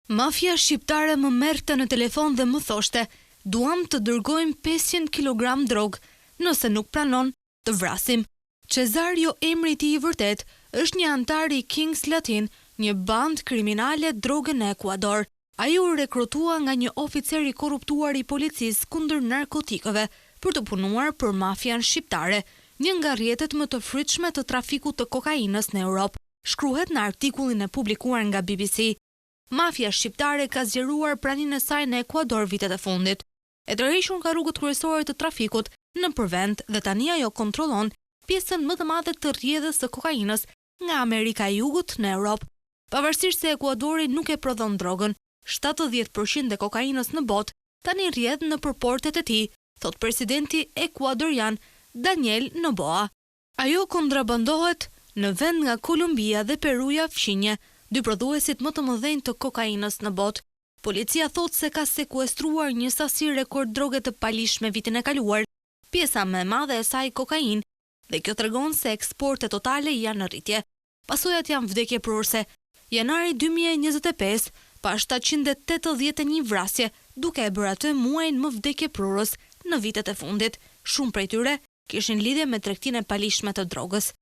Mafia shqiptare më merrte në telefon dhe më thoshte: "Duam të dërgojmë 500 kg drog, nëse nuk pranon, të vrasim." Cezar, jo emri i tij i vërtet, është një antar i Kings Latin, një bandë kriminale droge në Ekuador. Ai u rekrutua nga një oficer i korruptuar i policisë kundër narkotikëve për të punuar për mafian shqiptare, një nga rrjetet më të frytshme të trafikut të kokainës në Europë, shkruhet në artikullin e publikuar nga BBC. Mafia shqiptare ka zgjeruar praninë e saj në Ekuador vitet e fundit. E tërhequr nga rrugët kryesore të trafikut nëpër vend dhe tani ajo kontrollon pjesën më të madhe të rrjedhës së kokainës nga Amerika e Jugut në Europë. Pavarësisht se Ekuadori nuk e prodhon drogën, 70% e kokainës në botë tani rrjedh nëpër portet e tij, thot presidenti ekuadorian Daniel Noboa. Ajo kontrabandohet në vend nga Kolumbia dhe Peruja fqinje, dy prodhuesit më të mëdhenj të kokainës në botë. Policia thot se ka sekuestruar një sasi rekord droge të palishme vitin e kaluar, pjesa më e madhe e saj kokainë, dhe kjo tregon se eksportet totale janë në rritje. Pasojat janë vdekje prurse. Janari 2025 pa 781 vrasje, duke e bërë atë muajin më vdekje prurës në vitet e fundit. Shumë prej tyre kishin lidhje me tregtinë e palishme të drogës.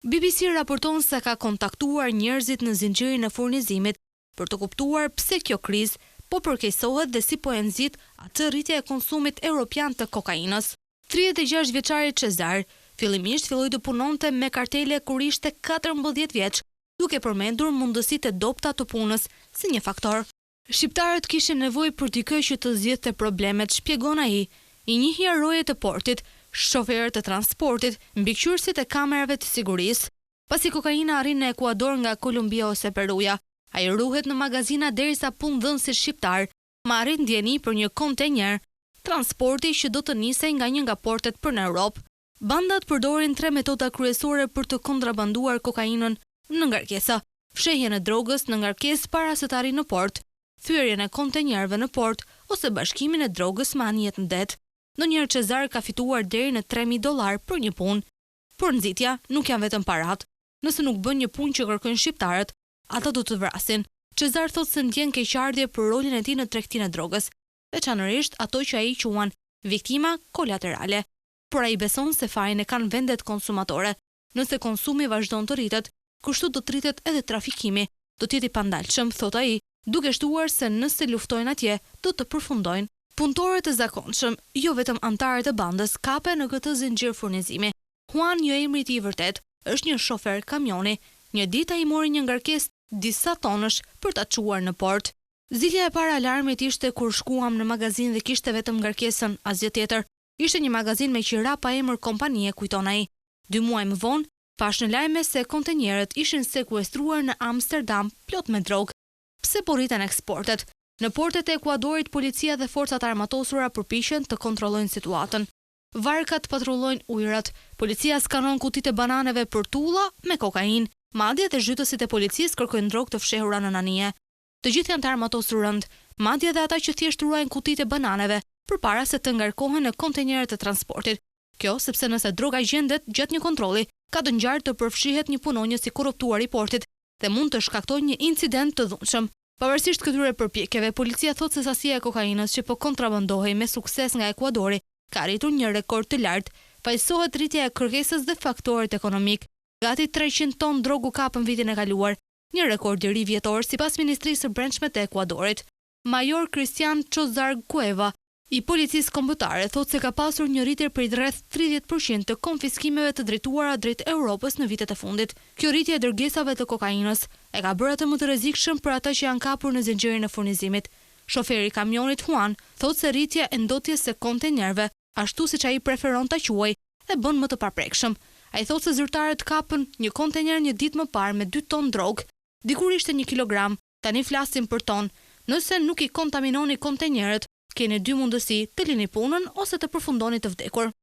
BBC raporton se ka kontaktuar njerëzit në zinxhirin e furnizimit për të kuptuar pse kjo krizë po përkeqësohet dhe si po e nxit atë rritje e konsumit europian të kokainës. 36 vjeçari Cezar fillimisht filloi të punonte me kartele kur ishte 14 vjeç, duke përmendur mundësitë e dobta të punës si një faktor. Shqiptarët kishin nevojë për dikë që të zgjidhte problemet, shpjegon ai. I njihja rojet e portit, shoferët e transportit, mbikëqyrësit e kamerave të sigurisë. Pasi kokaina arrin në Ekuador nga Kolumbia ose Peruja, ai ruhet në magazina derisa punëdhënësit shqiptar marrin ndjeni për një kontenjer, transporti që do të nisej nga një nga portet për në Europë. Bandat përdorin 3 metoda kryesore për të kontrabanduar kokainën në ngarkesa: fshehjen e drogës në ngarkesë para se të arrijë në port, thyerjen e kontenjerëve në port ose bashkimin e drogës me anijet në det. Ndonjëherë Cezar ka fituar deri në $3.000 për një punë. Por nxitja nuk janë vetëm parat. Nëse nuk bën një punë që kërkojnë shqiptarët, ata do të vrasin. Cezar thotë se ndjen keqardhje për rolin e tij në tregtinë e drogës, veçanërisht ato që ai quan viktima kolaterale. Por ai beson se fajin e kanë vendet konsumatore. Nëse konsumi vazhdon të rritet, kështu do të rritet edhe trafikimi, do të jetë i pandalshëm, thot ai, duke shtuar se nëse luftojnë atje, do të përfundojnë. Punëtorët e zakonshëm, jo vetëm antarët e bandës, kapen në këtë zinxhir furnizimi. Juan, jo emri i tij i vërtet, është një shofer kamioni. Një ditë ai mori një ngarkesë disa tonësh për ta çuar në port. Zilja e parë alarmit ishte kur shkuam në magazin dhe kishte vetëm ngarkesën, asgjë tjetër. Ishte një magazin me qira pa emër kompanie, kujton ai. 2 muaj më vonë, pash në lajme se kontenjerët ishin sekuestruar në Amsterdam plot me drogë. Pse po rriten eksportet? Në portet e Ekuadorit, policia dhe forcat armatosura përpiqen të kontrollojnë situatën. Varkat patrullojnë ujërat, policia skanon kutitë e bananeve për tulla me kokainë, madje edhe zhytësit e policisë kërkojnë drogë të fshehura në anije. Të gjithë janë të armatosur rënd, madje edhe ata që thjesht ruajnë kutitë e bananeve përpara se të ngarkohen në kontenjerët e transportit. Kjo sepse nëse droga gjendet gjatë një kontrolli, ka të ngjarë të përfshihet një punonjës i korruptuar i portit dhe mund të shkaktojë një incident të dhunshëm. Pavarësisht këtyre përpjekjeve, policia thotë se sasia e kokainës që po kontrabandohej me sukses nga Ekuadori ka arritur një rekord të lartë, pajësohet rritja e kërkesës dhe faktorët ekonomik. Gati 300 ton drogu kapën vitin e kaluar, një rekord i ri vjetor sipas Ministrisë së Brendshme të Ekuadorit. Major Cristian Chozar Cueva i policisë kombëtare thotë se ka pasur një rritje prej rreth 30% të konfiskimeve të drejtuara drejt Europës në vitet e fundit. Kjo rritje e dërgesave të kokainës e ka bërë atë më të rrezikshëm për ata që janë kapur në zinxhirin e furnizimit. Shoferi i kamionit Juan thotë se rritja e ndotjes së kontenjerëve, ashtu siç ai preferon ta quajë, e bën më të paprekshëm. Ai thotë se zyrtarët kapën një kontenjer një ditë më parë me 2 ton drogë. Dikur ishte 1 kilogram, tani flasim për ton. Nëse nuk i kontaminoni kontenjerët, keni 2 mundësi: të lini punën ose të përfundoni të vdekur.